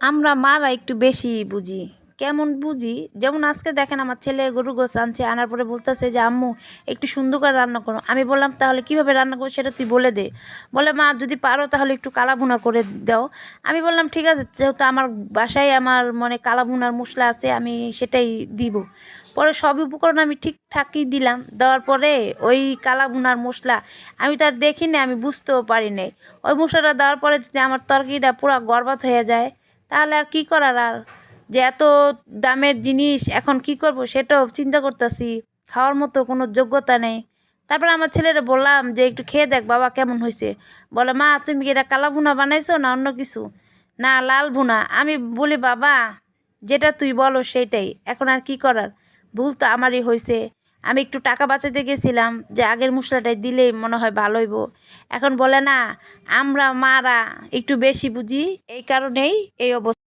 আমরা মারা একটু বেশি বুঝি। কেমন বুঝি? যেমন আজকে দেখেন আমার ছেলে গরুর গোশ আনছে, আনার পরে বলতেছে যে আম্মু একটু সুন্দর করে রান্না করো। আমি বললাম তাহলে কীভাবে রান্না করো সেটা তুই বলে দে। বলে মা যদি পারো তাহলে একটু কালা ভুনা করে দাও। আমি বললাম ঠিক আছে, যেহেতু আমার বাসায় আমার কালা ভুনার মশলা আছে আমি সেটাই দিব। পরে সব উপকরণ আমি ঠিকঠাকই দিলাম, দেওয়ার পরে ওই কালা ভুনার মশলা আমি তো আর দেখি না, আমি বুঝতেও পারি নাই। ওই মশলাটা দেওয়ার পরে যদি আমার তরকারিটা পুরো গড়বড় হয়ে যায় তাহলে আর কি করার, আর যে এত দামের জিনিস এখন কি করব সেটাও চিন্তা করতেছি, খাওয়ার মতো কোনো যোগ্যতা নেই। তারপরে আমার ছেলেরা বললাম যে একটু খেয়ে দেখ বাবা কেমন হয়েছে। বলে মা তুমি কি এটা কালা ভুনা বানাইছো না অন্য কিছু? না লাল ভুনা। আমি বলি বাবা যেটা তুই বলো সেইটাই, এখন আর কি করার, ভুল তো আমারই হয়েছে। আমি একটু টাকা বাঁচাতে গেছিলাম যে আগের মশলাটাই দিলেই মনে হয় ভালো হইব। এখন বলে না আমরা মারা একটু বেশি বুঝি, এই কারণেই এই অবস্থা।